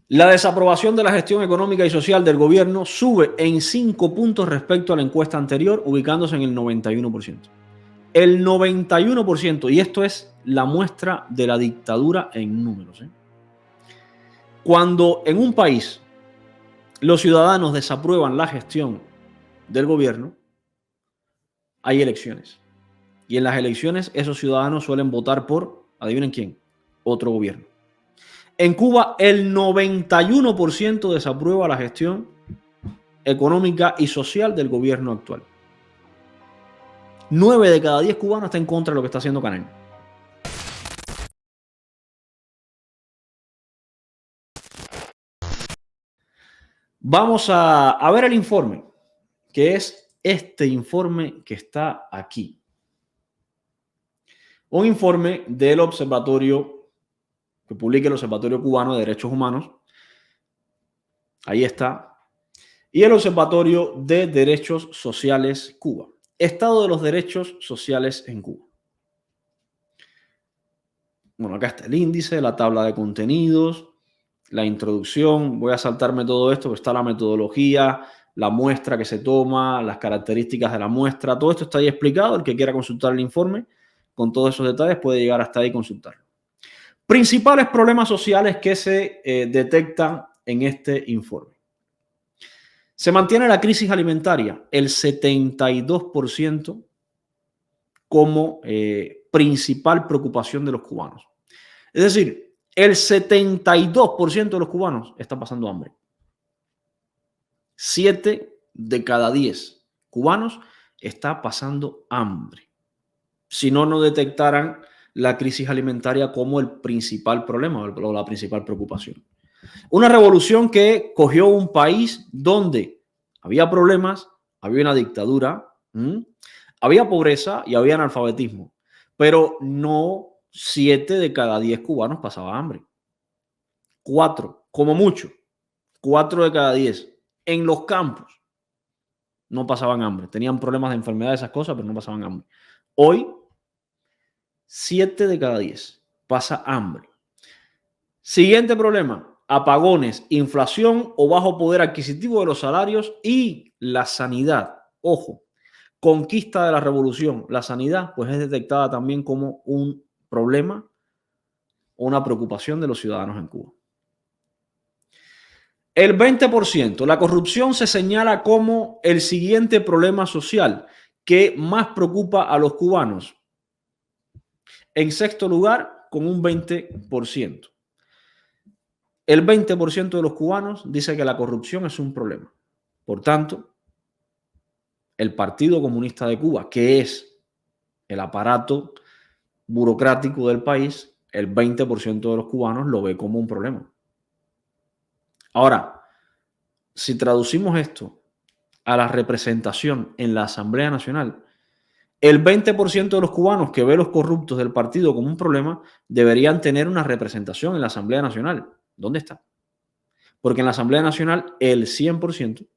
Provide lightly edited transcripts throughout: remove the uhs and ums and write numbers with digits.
La desaprobación de la gestión económica y social del gobierno sube en 5 puntos respecto a la encuesta anterior, ubicándose en el 91%. El 91%, y esto es la muestra de la dictadura en números. Cuando en un país los ciudadanos desaprueban la gestión del gobierno, hay elecciones. Y en las elecciones esos ciudadanos suelen votar por, adivinen quién, otro gobierno. En Cuba el 91% desaprueba la gestión económica y social del gobierno actual. 9 de cada 10 cubanos está en contra de lo que está haciendo Canel. Vamos a ver el informe, que es este informe que está aquí. Un informe del observatorio que publica el Observatorio Cubano de Derechos Humanos. Ahí está. Y el Observatorio de Derechos Sociales Cuba. Estado de los derechos sociales en Cuba. Bueno, acá está el índice, la tabla de contenidos, la introducción. Voy a saltarme todo esto, pero está la metodología, la muestra que se toma, las características de la muestra. Todo esto está ahí explicado. El que quiera consultar el informe con todos esos detalles puede llegar hasta ahí y consultarlo. Principales problemas sociales que se detectan en este informe. Se mantiene la crisis alimentaria, el 72% como principal preocupación de los cubanos. Es decir, el 72% de los cubanos está pasando hambre. 7 de cada 10 cubanos está pasando hambre. Si no, no detectaran la crisis alimentaria como el principal problema o la principal preocupación. Una revolución que cogió un país donde había problemas, había una dictadura, había pobreza y había analfabetismo, pero no 7 de cada 10 cubanos pasaba hambre. 4, como mucho, 4 de cada 10 en los campos no pasaban hambre. Tenían problemas de enfermedad, esas cosas, pero no pasaban hambre. Hoy, 7 de cada 10 pasa hambre. Siguiente problema, apagones, inflación o bajo poder adquisitivo de los salarios y la sanidad. Ojo, conquista de la revolución. La sanidad pues es detectada también como un problema o una preocupación de los ciudadanos en Cuba. El 20%, la corrupción se señala como el siguiente problema social que más preocupa a los cubanos. En sexto lugar, con un 20%. El 20% de los cubanos dice que la corrupción es un problema. Por tanto, el Partido Comunista de Cuba, que es el aparato burocrático del país, el 20% de los cubanos lo ve como un problema. Ahora, si traducimos esto a la representación en la Asamblea Nacional, el 20% de los cubanos que ve los corruptos del partido como un problema deberían tener una representación en la Asamblea Nacional. ¿Dónde está? Porque en la Asamblea Nacional el 100%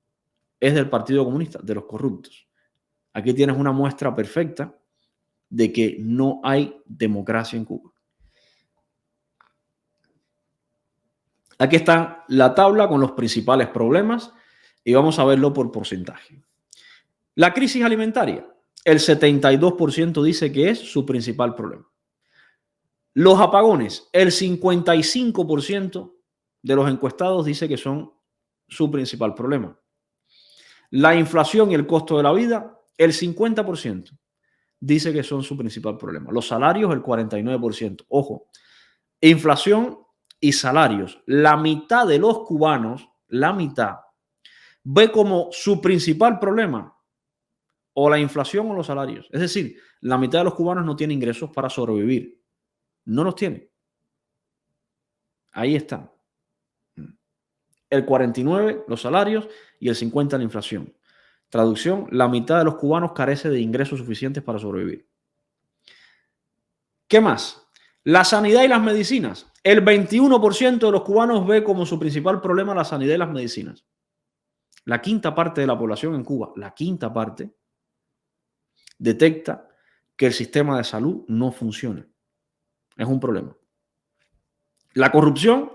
es del Partido Comunista, de los corruptos. Aquí tienes una muestra perfecta de que no hay democracia en Cuba. Aquí está la tabla con los principales problemas y vamos a verlo por porcentaje. La crisis alimentaria, el 72% dice que es su principal problema. Los apagones, el 55% de los encuestados dice que son su principal problema. La inflación y el costo de la vida, el 50% dice que son su principal problema. Los salarios, el 49%. Ojo, inflación y salarios. La mitad de los cubanos, la mitad, ve como su principal problema o la inflación o los salarios. Es decir, la mitad de los cubanos no tiene ingresos para sobrevivir. No los tiene. Ahí está. El 49% los salarios y el 50% la inflación. Traducción, la mitad de los cubanos carece de ingresos suficientes para sobrevivir. ¿Qué más? La sanidad y las medicinas. El 21% de los cubanos ve como su principal problema la sanidad y las medicinas. La quinta parte de la población en Cuba, la quinta parte, detecta que el sistema de salud no funciona. Es un problema. La corrupción,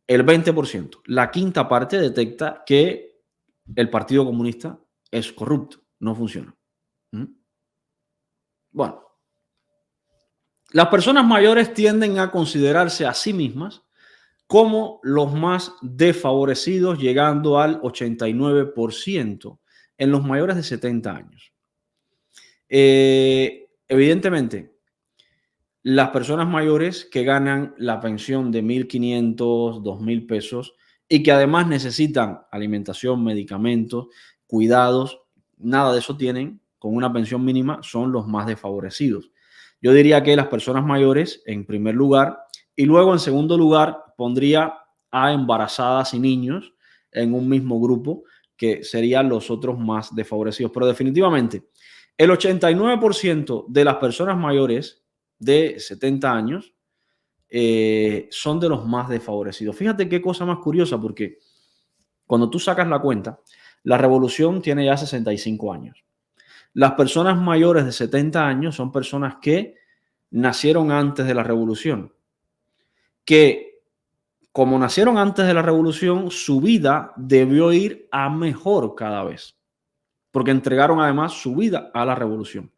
el 20%, la quinta parte, detecta que el Partido Comunista es corrupto, no funciona. Bueno, las personas mayores tienden a considerarse a sí mismas como los más desfavorecidos, llegando al 89% en los mayores de 70 años. Evidentemente, las personas mayores que ganan la pensión de 1.500, 2.000 pesos y que además necesitan alimentación, medicamentos, cuidados, nada de eso tienen, con una pensión mínima, son los más desfavorecidos. Yo diría que las personas mayores en primer lugar, y luego en segundo lugar pondría a embarazadas y niños en un mismo grupo, que serían los otros más desfavorecidos. Pero definitivamente el 89% de las personas mayores de 70 años son de los más desfavorecidos. Fíjate qué cosa más curiosa, porque cuando tú sacas la cuenta, la revolución tiene ya 65 años. Las personas mayores de 70 años son personas que nacieron antes de la revolución, que como nacieron antes de la revolución, su vida debió ir a mejor cada vez, porque entregaron además su vida a la revolución.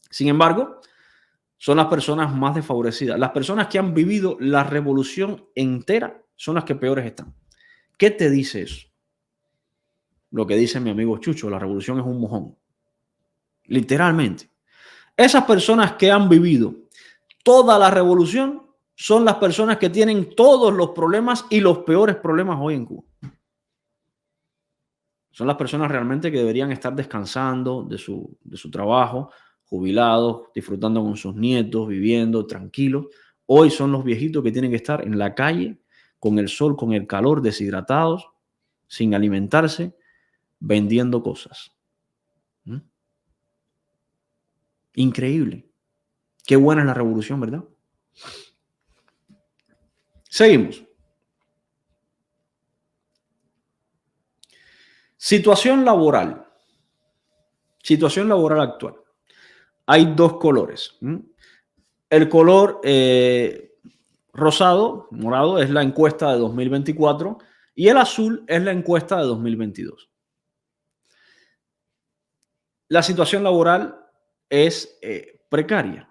Sin embargo, son las personas más desfavorecidas. Las personas que han vivido la revolución entera son las que peores están. ¿Qué te dice eso? Lo que dice mi amigo Chucho, la revolución es un mojón. Literalmente. Esas personas que han vivido toda la revolución son las personas que tienen todos los problemas y los peores problemas hoy en Cuba. Son las personas realmente que deberían estar descansando de su trabajo, jubilados, disfrutando con sus nietos, viviendo tranquilos. Hoy son los viejitos que tienen que estar en la calle, con el sol, con el calor, deshidratados, sin alimentarse, vendiendo cosas. Increíble. Qué buena es la revolución, ¿verdad? Seguimos. Situación laboral. Situación laboral actual. Hay dos colores. El color rosado, morado, es la encuesta de 2024 y el azul es la encuesta de 2022. La situación laboral es precaria.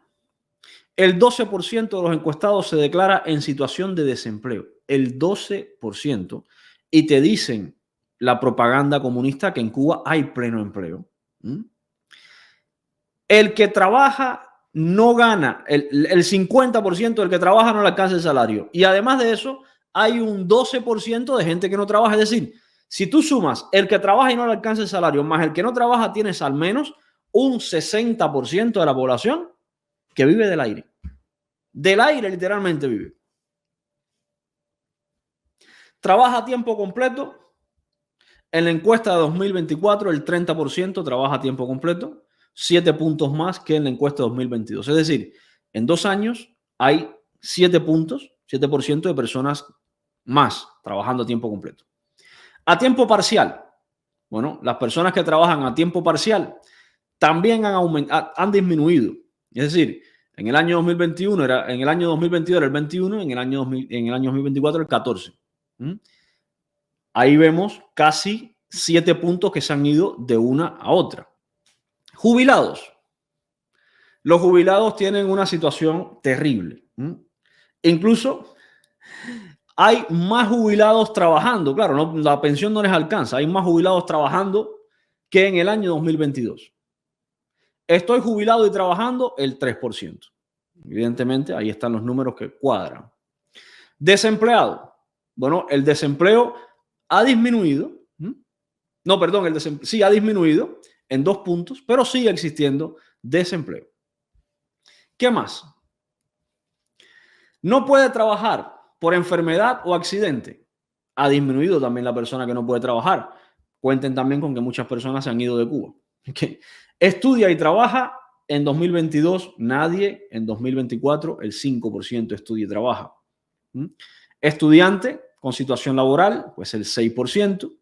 El 12% de los encuestados se declara en situación de desempleo. El 12%. Y te dicen la propaganda comunista que en Cuba hay pleno empleo. El que trabaja no gana, el 50% del que trabaja no le alcanza el salario. Y además de eso, hay un 12% de gente que no trabaja. Es decir, si tú sumas el que trabaja y no le alcanza el salario más el que no trabaja, tienes al menos un 60% de la población que vive del aire. Del aire literalmente vive. Trabaja a tiempo completo. En la encuesta de 2024, el 30% trabaja a tiempo completo, 7 puntos más que en la encuesta de 2022. Es decir, en 2 años hay 7 puntos, 7% de personas más trabajando a tiempo completo. A tiempo parcial. Bueno, las personas que trabajan a tiempo parcial también han disminuido. Es decir, en el año 2021 en el año 2022 era el 21, en el año 2024 el 14. Ahí vemos casi 7 puntos que se han ido de una a otra. Jubilados. Los jubilados tienen una situación terrible. Incluso hay más jubilados trabajando. Claro, no, la pensión no les alcanza. Hay más jubilados trabajando que en el año 2022. Estoy jubilado y trabajando el 3%. Evidentemente, ahí están los números que cuadran. Desempleado. Bueno, el desempleo ha disminuido. No, perdón, el desempleo sí ha disminuido en 2 puntos, pero sigue existiendo desempleo. ¿Qué más? No puede trabajar por enfermedad o accidente. Ha disminuido también la persona que no puede trabajar. Cuenten también con que muchas personas se han ido de Cuba. Estudia y trabaja. En 2022 nadie. En 2024 el 5% estudia y trabaja. Estudiante con situación laboral, pues el 6%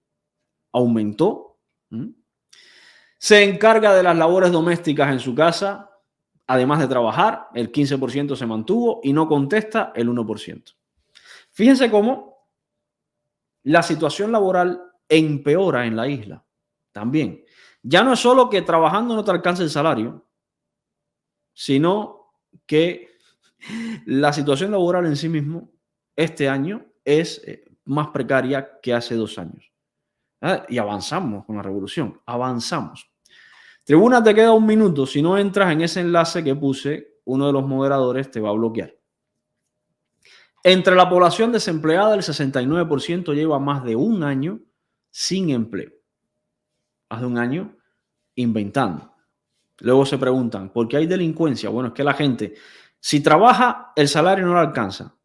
aumentó. Se encarga de las labores domésticas en su casa, además de trabajar, el 15% se mantuvo y no contesta el 1%. Fíjense cómo la situación laboral empeora en la isla también. Ya no es solo que trabajando no te alcance el salario, sino que la situación laboral en sí mismo este año es más precaria que hace 2 años. Y avanzamos con la revolución, avanzamos. Tribuna, te queda un minuto. Si no entras en ese enlace que puse, uno de los moderadores te va a bloquear. Entre la población desempleada, el 69% lleva más de un año sin empleo. Más de un año inventando. Luego se preguntan, ¿por qué hay delincuencia? Bueno, es que la gente, si trabaja, el salario no le alcanza.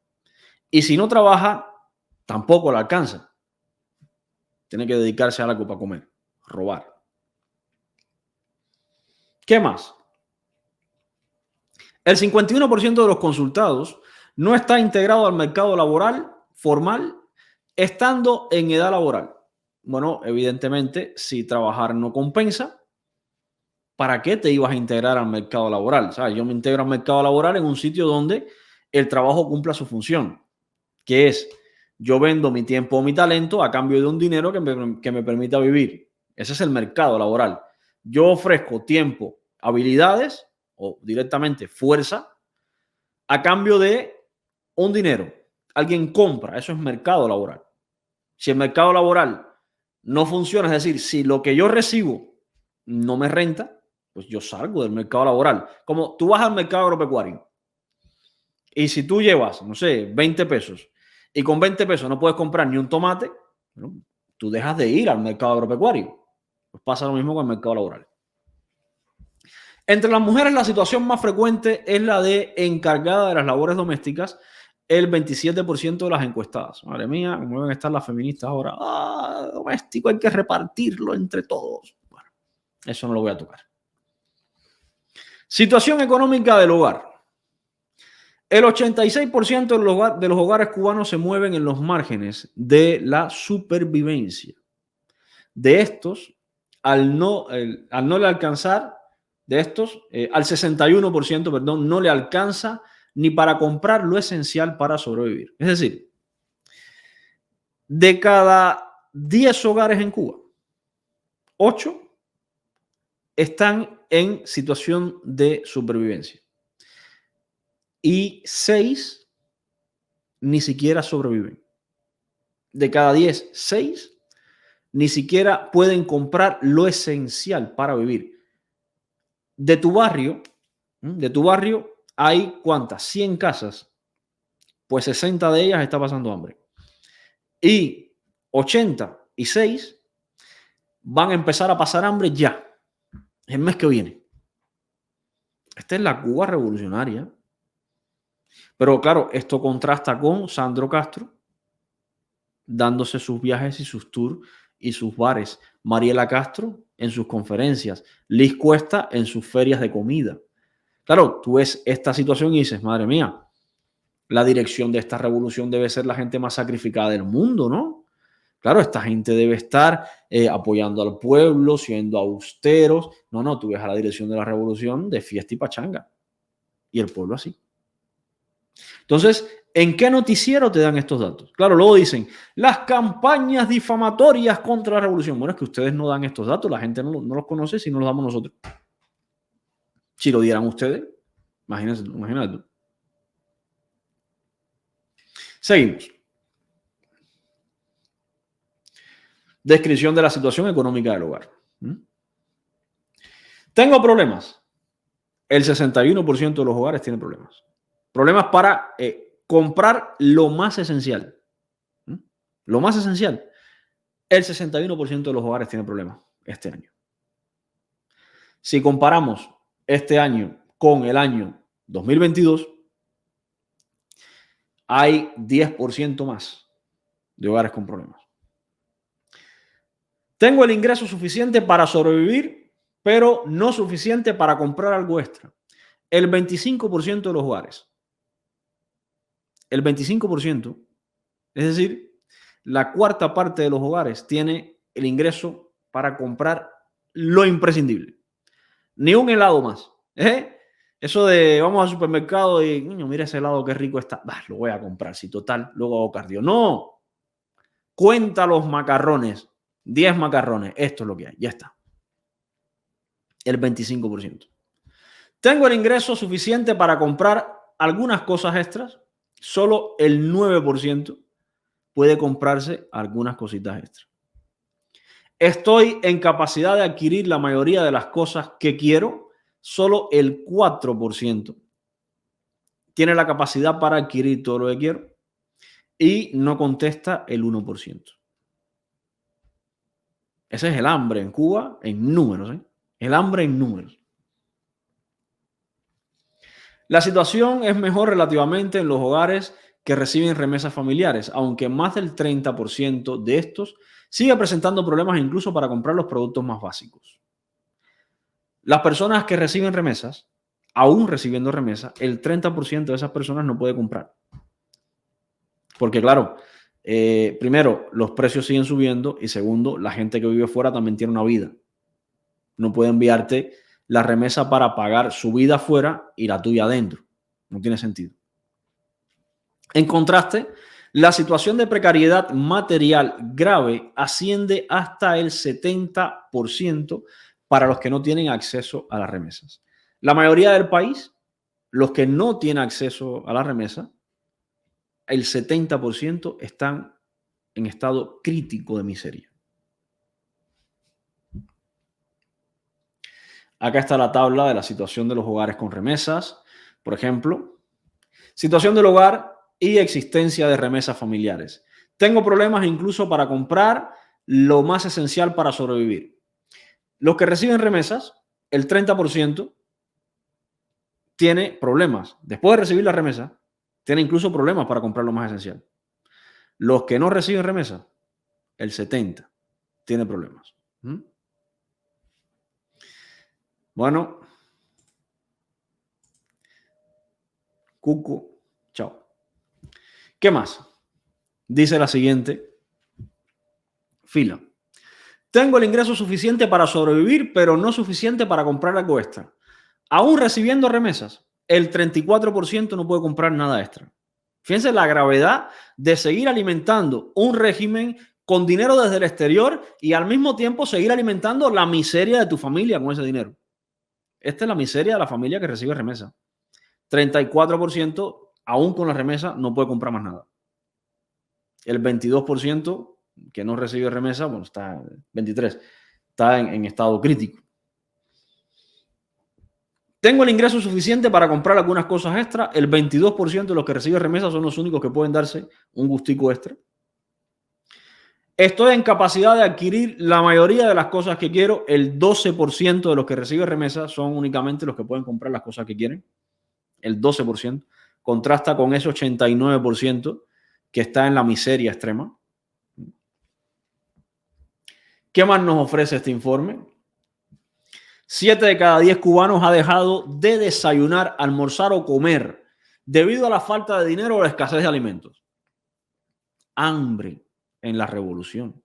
Y si no trabaja, tampoco le alcanza. Tiene que dedicarse a algo para comer, robar. ¿Qué más? El 51% de los consultados no está integrado al mercado laboral formal estando en edad laboral. Bueno, evidentemente, si trabajar no compensa, ¿para qué te ibas a integrar al mercado laboral? ¿Sabes? Yo me integro al mercado laboral en un sitio donde el trabajo cumpla su función, que es yo vendo mi tiempo o mi talento a cambio de un dinero que me permita vivir. Ese es el mercado laboral. Yo ofrezco tiempo, habilidades o directamente fuerza a cambio de un dinero. Alguien compra, eso es mercado laboral. Si el mercado laboral no funciona, es decir, si lo que yo recibo no me renta, pues yo salgo del mercado laboral. Como tú vas al mercado agropecuario y si tú llevas, no sé, 20 pesos y con 20 pesos no puedes comprar ni un tomate, bueno, tú dejas de ir al mercado agropecuario. Pues pasa lo mismo con el mercado laboral. Entre las mujeres la situación más frecuente es la de encargada de las labores domésticas, el 27% de las encuestadas. Madre mía, cómo deben estar las feministas ahora. Doméstico, hay que repartirlo entre todos. Bueno, eso no lo voy a tocar. Situación económica del hogar. El 86% de los hogares cubanos se mueven en los márgenes de la supervivencia. De estos, al no le alcanzar, al 61%, perdón, no le alcanza ni para comprar lo esencial para sobrevivir. Es decir, de cada 10 hogares en Cuba, 8 están en situación de supervivencia y 6 ni siquiera sobreviven. De cada 10, 6 ni siquiera pueden comprar lo esencial para vivir. De tu barrio hay ¿cuántas? 100 casas. Pues 60 de ellas está pasando hambre. Y 86 van a empezar a pasar hambre ya, el mes que viene. Esta es la Cuba revolucionaria. Pero claro, esto contrasta con Sandro Castro dándose sus viajes y sus tours y sus bares. Mariela Castro en sus conferencias. Liz Cuesta en sus ferias de comida. Claro, tú ves esta situación y dices, madre mía, la dirección de esta revolución debe ser la gente más sacrificada del mundo, ¿no? Claro, esta gente debe estar apoyando al pueblo, siendo austeros. No, tú ves a la dirección de la revolución de fiesta y pachanga. Y el pueblo así. Entonces, ¿en qué noticiero te dan estos datos? Claro, luego dicen, las campañas difamatorias contra la revolución. Bueno, es que ustedes no dan estos datos, la gente no los conoce si no los damos nosotros. Si lo dieran ustedes, imagínate tú. Seguimos. Descripción de la situación económica del hogar. ¿Tengo problemas? El 61% de los hogares tienen problemas. Problemas para comprar lo más esencial. Lo más esencial. El 61% de los hogares tienen problemas este año. Si comparamos este año con el año 2022, hay 10% más de hogares con problemas. Tengo el ingreso suficiente para sobrevivir, pero no suficiente para comprar algo extra. El 25% de los hogares. El 25%, es decir, la cuarta parte de los hogares tiene el ingreso para comprar lo imprescindible. Ni un helado más. Eso de vamos al supermercado y, mira ese helado qué rico está. Lo voy a comprar, si total, luego hago cardio. No. cuenta los macarrones, 10 macarrones, esto es lo que hay, ya está. El 25%. Tengo el ingreso suficiente para comprar algunas cosas extras, solo el 9% puede comprarse algunas cositas extras. Estoy en capacidad de adquirir la mayoría de las cosas que quiero, solo el 4% tiene la capacidad para adquirir todo lo que quiero y no contesta el 1%. Ese es el hambre en Cuba en números, ¿eh? El hambre en números. La situación es mejor relativamente en los hogares que reciben remesas familiares, aunque más del 30% de estos sigue presentando problemas incluso para comprar los productos más básicos. Las personas que reciben remesas, aún recibiendo remesas, el 30% de esas personas no puede comprar. Porque claro, primero, los precios siguen subiendo y segundo, la gente que vive fuera también tiene una vida. No puede enviarte la remesa para pagar su vida fuera y la tuya adentro. No tiene sentido. En contraste, la situación de precariedad material grave asciende hasta el 70% para los que no tienen acceso a las remesas. La mayoría del país, los que no tienen acceso a la remesa, el 70% están en estado crítico de miseria. Acá está la tabla de la situación de los hogares con remesas. Por ejemplo, situación del hogar y existencia de remesas familiares. Tengo problemas incluso para comprar lo más esencial para sobrevivir. Los que reciben remesas, el 30% tiene problemas. Después de recibir la remesa, tiene incluso problemas para comprar lo más esencial. Los que no reciben remesa, el 70% tiene problemas. Bueno, Cuco, chao. ¿Qué más? Dice la siguiente fila. Tengo el ingreso suficiente para sobrevivir, pero no suficiente para comprar algo extra. Aún recibiendo remesas, el 34% no puede comprar nada extra. Fíjense la gravedad de seguir alimentando un régimen con dinero desde el exterior y al mismo tiempo seguir alimentando la miseria de tu familia con ese dinero. Esta es la miseria de la familia que recibe remesa. 34%, aún con la remesa, no puede comprar más nada. El 22% que no recibe remesa, bueno, está 23%, está en estado crítico. Tengo el ingreso suficiente para comprar algunas cosas extra. El 22% de los que reciben remesa son los únicos que pueden darse un gustico extra. Estoy en capacidad de adquirir la mayoría de las cosas que quiero. El 12% de los que reciben remesa son únicamente los que pueden comprar las cosas que quieren. El 12% contrasta con ese 89% que está en la miseria extrema. ¿Qué más nos ofrece este informe? 7 de cada 10 cubanos ha dejado de desayunar, almorzar o comer debido a la falta de dinero o la escasez de alimentos. Hambre en la revolución.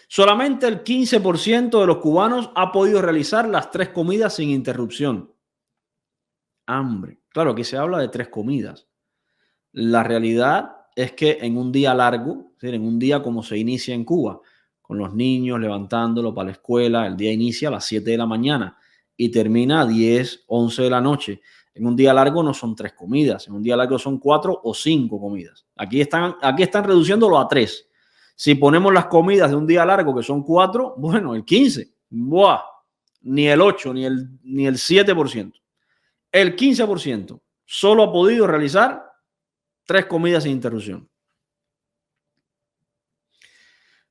Solamente el 15% de los cubanos ha podido realizar las 3 comidas sin interrupción. Hambre. Claro, aquí se habla de 3 comidas. La realidad es que en un día largo, es decir, en un día como se inicia en Cuba, con los niños levantándolo para la escuela, el día inicia a las 7 de la mañana y termina a 10, 11 de la noche. En un día largo no son 3 comidas, en un día largo son 4 o 5 comidas. Aquí están reduciéndolo a 3. Si ponemos las comidas de un día largo, que son 4, bueno, el 15%, ¡buah! Ni el 8, ni el 7%. El 15% solo ha podido realizar 3 comidas sin interrupción.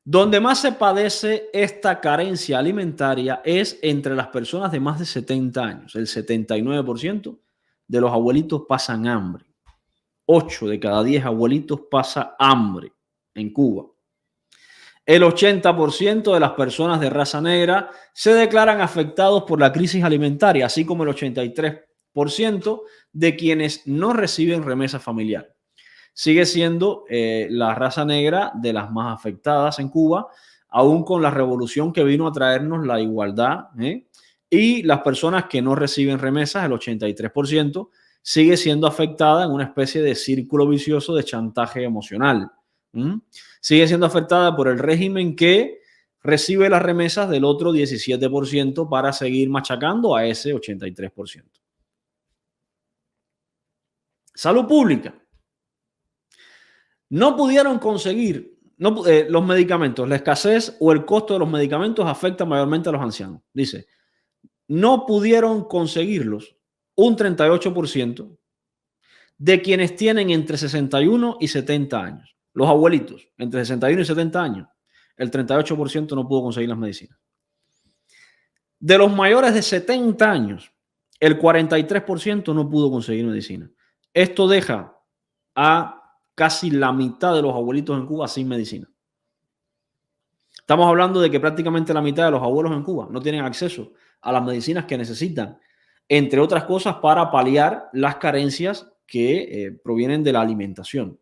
Donde más se padece esta carencia alimentaria es entre las personas de más de 70 años. El 79% de los abuelitos pasan hambre. 8 de cada 10 abuelitos pasa hambre en Cuba. El 80% de las personas de raza negra se declaran afectados por la crisis alimentaria, así como el 83% de quienes no reciben remesa familiar. Sigue siendo la raza negra de las más afectadas en Cuba, aún con la revolución que vino a traernos la igualdad. Y las personas que no reciben remesas, el 83%, sigue siendo afectada en una especie de círculo vicioso de chantaje emocional, ¿Mm? Sigue siendo afectada por el régimen que recibe las remesas del otro 17% para seguir machacando a ese 83%. Salud pública. No pudieron conseguir los medicamentos. La escasez o el costo de los medicamentos afecta mayormente a los ancianos. Dice, no pudieron conseguirlos un 38% de quienes tienen entre 61 y 70 años. Los abuelitos, entre 61 y 70 años, el 38% no pudo conseguir las medicinas. De los mayores de 70 años, el 43% no pudo conseguir medicina. Esto deja a casi la mitad de los abuelitos en Cuba sin medicina. Estamos hablando de que prácticamente la mitad de los abuelos en Cuba no tienen acceso a las medicinas que necesitan, entre otras cosas, para paliar las carencias que provienen de la alimentación.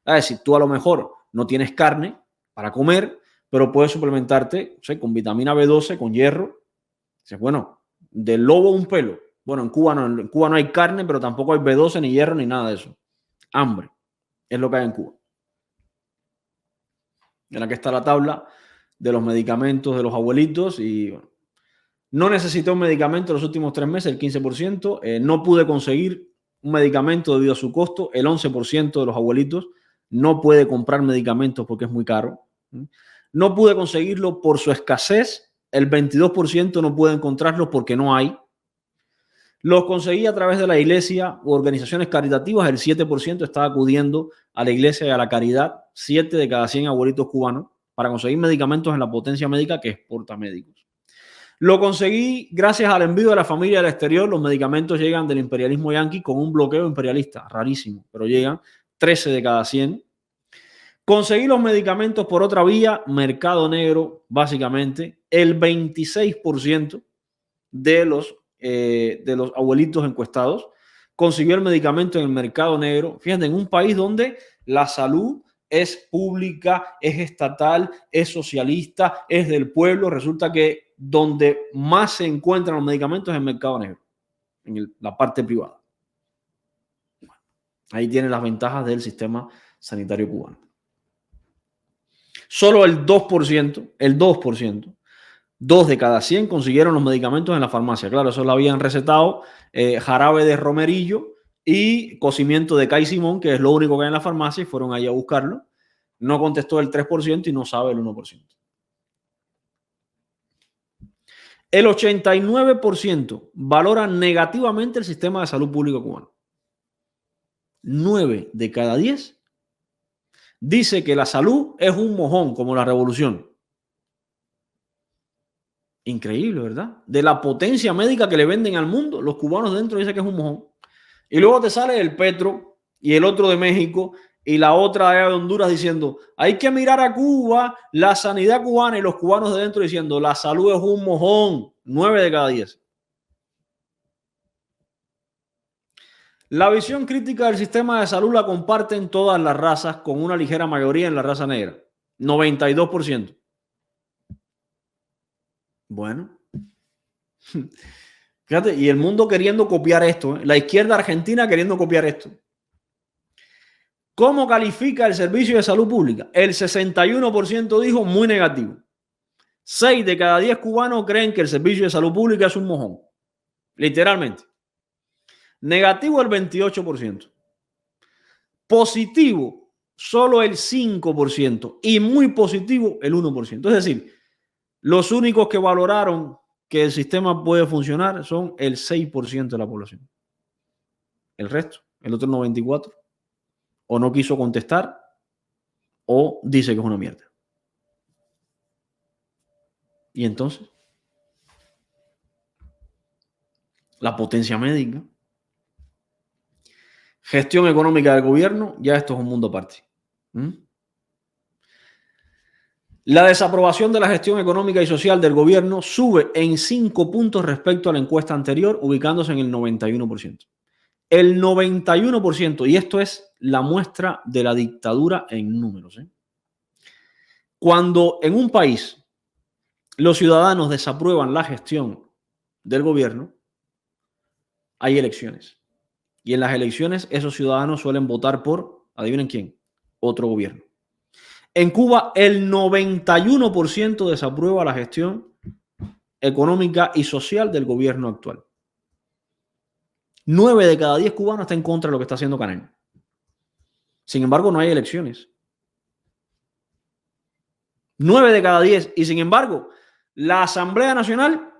Es decir, tú a lo mejor no tienes carne para comer, pero puedes suplementarte, o sea, con vitamina B12, con hierro. Dices, bueno, del lobo un pelo. Bueno, en Cuba no hay carne, pero tampoco hay B12, ni hierro, ni nada de eso. Hambre es lo que hay en Cuba. En la que está la tabla de los medicamentos de los abuelitos y bueno, no necesité un medicamento los últimos 3 meses, el 15%. No pude conseguir un medicamento debido a su costo. El 11% de los abuelitos no puede comprar medicamentos porque es muy caro. No pude conseguirlo por su escasez. El 22% no puede encontrarlos porque no hay. Los conseguí a través de la iglesia u organizaciones caritativas. El 7% está acudiendo a la iglesia y a la caridad. 7 de cada 100 abuelitos cubanos para conseguir medicamentos en la potencia médica que exporta médicos. Lo conseguí gracias al envío de la familia al exterior. Los medicamentos llegan del imperialismo yanqui con un bloqueo imperialista. Rarísimo, pero llegan 13 de cada 100. Conseguí los medicamentos por otra vía, mercado negro, básicamente. El 26% de los abuelitos encuestados consiguió el medicamento en el mercado negro. Fíjate, en un país donde la salud es pública, es estatal, es socialista, es del pueblo, resulta que donde más se encuentran los medicamentos es en el mercado negro, en la parte privada. Ahí tiene las ventajas del sistema sanitario cubano. Solo el 2%, 2 de cada 100 consiguieron los medicamentos en la farmacia. Claro, eso lo habían recetado jarabe de romerillo y cocimiento de Simón, que es lo único que hay en la farmacia, y fueron ahí a buscarlo. No contestó el 3% y no sabe el 1%. El 89% valora negativamente el sistema de salud público cubano. 9 de cada 10 dice que la salud es un mojón, como la revolución. Increíble, ¿verdad? De la potencia médica que le venden al mundo, los cubanos dentro dicen que es un mojón. Y luego te sale el Petro y el otro de México y la otra de Honduras diciendo, hay que mirar a Cuba, la sanidad cubana, y los cubanos de dentro diciendo, la salud es un mojón. 9 de cada 10. La visión crítica del sistema de salud la comparten todas las razas, con una ligera mayoría en la raza negra. 92%. Bueno. Fíjate, y el mundo queriendo copiar esto, ¿eh? La izquierda argentina queriendo copiar esto. ¿Cómo califica el servicio de salud pública? El 61% dijo muy negativo. 6 de cada 10 cubanos creen que el servicio de salud pública es un mojón. Literalmente. Negativo el 28%. Positivo solo el 5% y muy positivo el 1%. Es decir, los únicos que valoraron que el sistema puede funcionar son el 6% de la población. El resto, el otro 94%, o no quiso contestar o dice que es una mierda. Y entonces, la potencia médica, gestión económica del gobierno, ya esto es un mundo aparte. La desaprobación de la gestión económica y social del gobierno sube en 5 puntos respecto a la encuesta anterior, ubicándose en el 91%. El 91%, y esto es la muestra de la dictadura en números. Cuando en un país los ciudadanos desaprueban la gestión del gobierno, hay elecciones. Y en las elecciones esos ciudadanos suelen votar por, adivinen quién, otro gobierno. En Cuba, el 91% desaprueba la gestión económica y social del gobierno actual. 9 de cada 10 cubanos está en contra de lo que está haciendo Canel. Sin embargo, no hay elecciones. 9 de cada 10. Y sin embargo, la Asamblea Nacional,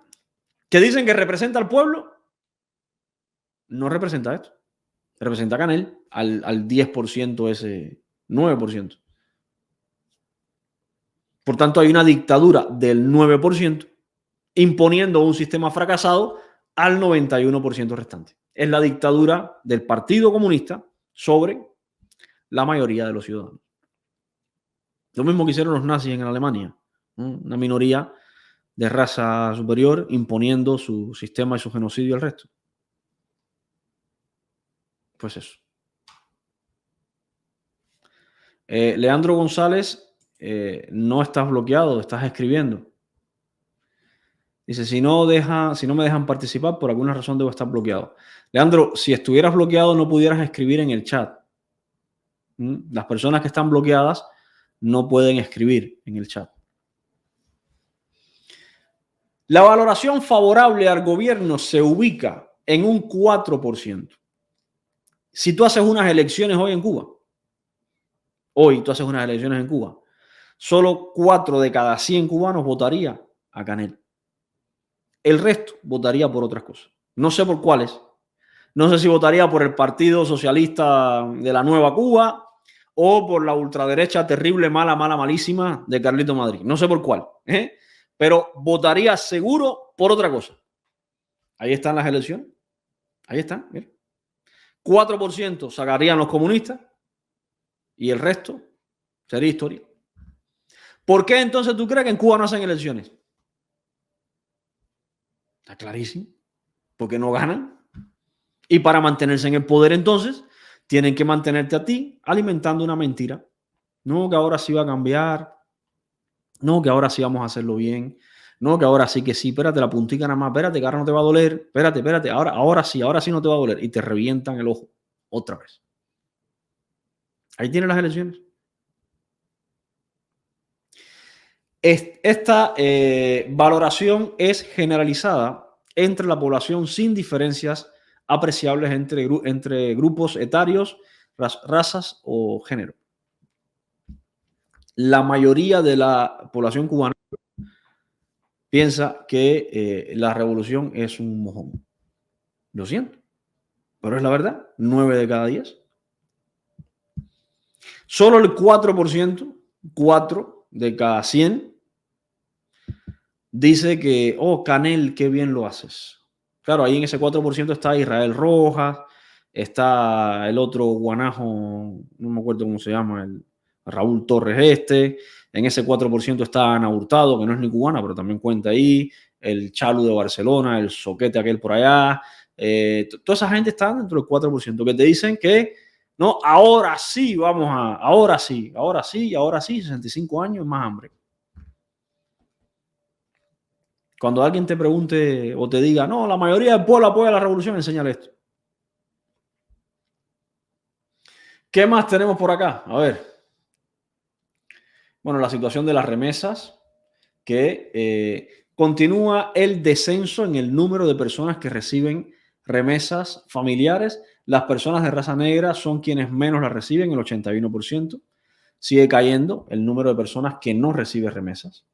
que dicen que representa al pueblo, no representa esto. Representa a Canel al 10%, ese 9%. Por tanto, hay una dictadura del 9% imponiendo un sistema fracasado al 91% restante. Es la dictadura del Partido Comunista sobre la mayoría de los ciudadanos. Lo mismo que hicieron los nazis en Alemania, ¿no? Una minoría de raza superior imponiendo su sistema y su genocidio al resto. Pues eso. Leandro González, no estás bloqueado, estás escribiendo. Dice, si no me dejan participar, por alguna razón debo estar bloqueado. Leandro, si estuvieras bloqueado no pudieras escribir en el chat. Las personas que están bloqueadas no pueden escribir en el chat. La valoración favorable al gobierno se ubica en un 4%. Si tú haces unas elecciones hoy en Cuba, solo 4 de cada 100 cubanos votaría a Canel. El resto votaría por otras cosas. No sé por cuáles. No sé si votaría por el Partido Socialista de la Nueva Cuba o por la ultraderecha terrible, mala, malísima de Carlito Madrid. No sé por cuál, pero votaría seguro por otra cosa. Ahí están las elecciones. Ahí están. Mira. 4% sacarían los comunistas y el resto sería historia. ¿Por qué entonces tú crees que en Cuba no hacen elecciones? Está clarísimo. Porque no ganan. Y para mantenerse en el poder entonces tienen que mantenerte a ti alimentando una mentira. No, que ahora sí va a cambiar. No, que ahora sí vamos a hacerlo bien. No, que ahora sí que sí. Espérate, la puntica nada más. Espérate, que ahora no te va a doler. Espérate. Ahora sí no te va a doler. Y te revientan el ojo otra vez. Ahí tienen las elecciones. Esta valoración es generalizada entre la población sin diferencias apreciables entre grupos etarios, razas o género. La mayoría de la población cubana piensa que la revolución es un mojón. Lo siento, pero es la verdad. 9 de cada 10. Solo el 4%, 4 de cada 100, dice que, oh, Canel, qué bien lo haces. Claro, ahí en ese 4% está Israel Rojas, está el otro guanajo, no me acuerdo cómo se llama, el Raúl Torres este. En ese 4% está Ana Hurtado, que no es ni cubana, pero también cuenta ahí. El Chalu de Barcelona, el Soquete aquel por allá. Toda esa gente está dentro del 4%, que te dicen que no, ahora sí, ahora sí, 65 años más hambre. Cuando alguien te pregunte o te diga, no, la mayoría del pueblo apoya la revolución, enséñale esto. ¿Qué más tenemos por acá? A ver. Bueno, la situación de las remesas, que continúa el descenso en el número de personas que reciben remesas familiares. Las personas de raza negra son quienes menos las reciben, el 81%. Sigue cayendo el número de personas que no reciben remesas.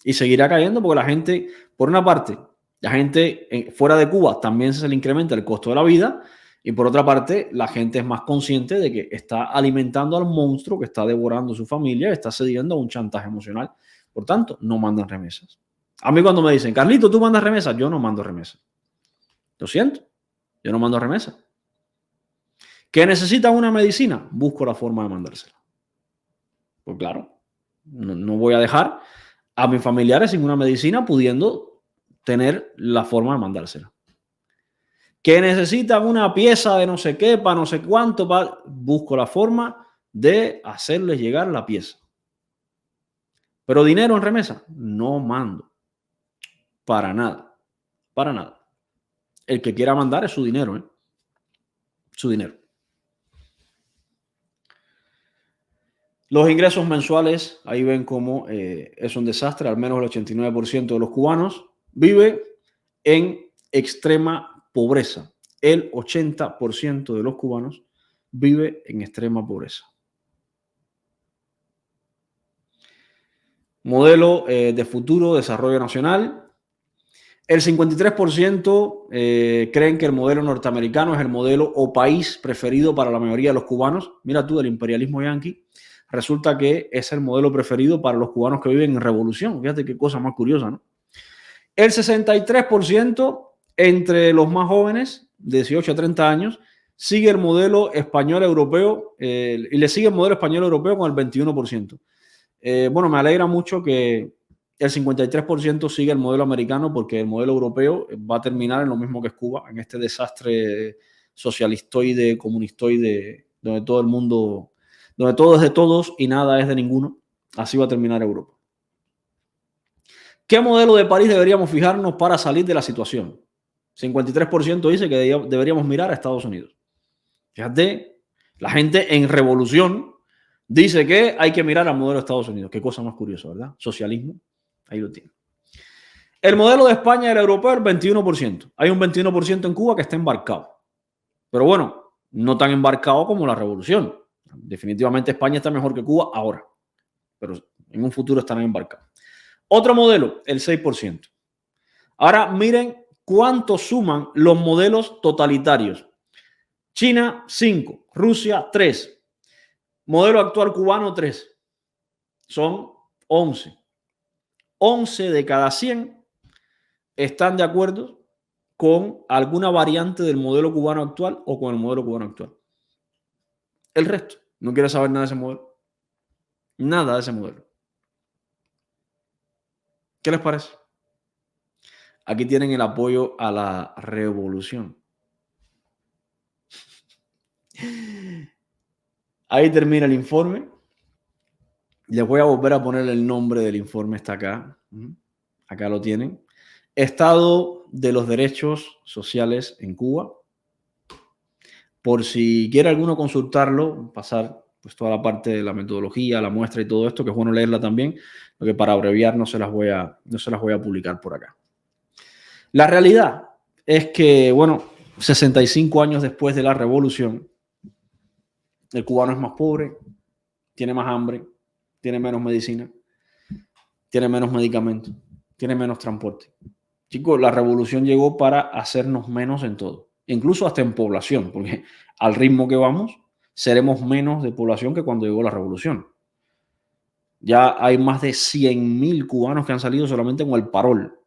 Y seguirá cayendo porque la gente, por una parte, la gente fuera de Cuba también se le incrementa el costo de la vida y por otra parte, la gente es más consciente de que está alimentando al monstruo que está devorando su familia, está cediendo a un chantaje emocional. Por tanto, no mandan remesas. A mí cuando me dicen, Carlito, ¿tú mandas remesas? Yo no mando remesas. Lo siento, yo no mando remesas. ¿Que necesitan una medicina? Busco la forma de mandársela. Pues claro, no voy a dejar a mis familiares sin una medicina pudiendo tener la forma de mandársela. Que necesitan una pieza de no sé qué, para no sé cuánto, busco la forma de hacerles llegar la pieza. Pero dinero en remesa, no mando. Para nada. Para nada. El que quiera mandar es su dinero, ¿eh? Su dinero. Los ingresos mensuales, ahí ven cómo es un desastre. Al menos el 89% de los cubanos vive en extrema pobreza. El 80% de los cubanos vive en extrema pobreza. Modelo de futuro, desarrollo nacional. El 53% creen que el modelo norteamericano es el modelo o país preferido para la mayoría de los cubanos. Mira tú, el imperialismo yanqui resulta que es el modelo preferido para los cubanos que viven en revolución. Fíjate qué cosa más curiosa, ¿no? El 63% entre los más jóvenes, de 18 a 30 años, sigue el modelo español europeo y le sigue el modelo español europeo con el 21%. Bueno, me alegra mucho que el 53% sigue el modelo americano, porque el modelo europeo va a terminar en lo mismo que es Cuba, en este desastre socialistoide, comunistoide, donde todo el mundo, donde todo es de todos y nada es de ninguno. Así va a terminar Europa. ¿Qué modelo de país deberíamos fijarnos para salir de la situación? 53% dice que deberíamos mirar a Estados Unidos. Fíjate, la gente en revolución dice que hay que mirar al modelo de Estados Unidos. Qué cosa más curiosa, ¿verdad? Socialismo, ahí lo tiene. El modelo de España y el europeo, el 21%. Hay un 21% en Cuba que está embarcado. Pero bueno, no tan embarcado como la revolución. Definitivamente España está mejor que Cuba ahora, pero en un futuro estarán embarcados. Otro modelo, el 6%. Ahora miren cuánto suman los modelos totalitarios. China, 5. Rusia, 3. Modelo actual cubano, 3. Son 11. 11 de cada 100 están de acuerdo con alguna variante del modelo cubano actual o con el modelo cubano actual. El resto no quiere saber nada de ese modelo. Nada de ese modelo. ¿Qué les parece? Aquí tienen el apoyo a la revolución. Ahí termina el informe. Les voy a volver a poner el nombre del informe, está acá. Acá lo tienen. Estado de los derechos sociales en Cuba. Por si quiere alguno consultarlo, pasar pues toda la parte de la metodología, la muestra y todo esto, que es bueno leerla también, porque para abreviar no se las voy a publicar por acá. La realidad es que, bueno, 65 años después de la revolución, el cubano es más pobre, tiene más hambre, tiene menos medicina, tiene menos medicamentos, tiene menos transporte. Chicos, la revolución llegó para hacernos menos en todo, incluso hasta en población, porque al ritmo que vamos, seremos menos de población que cuando llegó la revolución. Ya hay más de 100.000 cubanos que han salido solamente con el parol.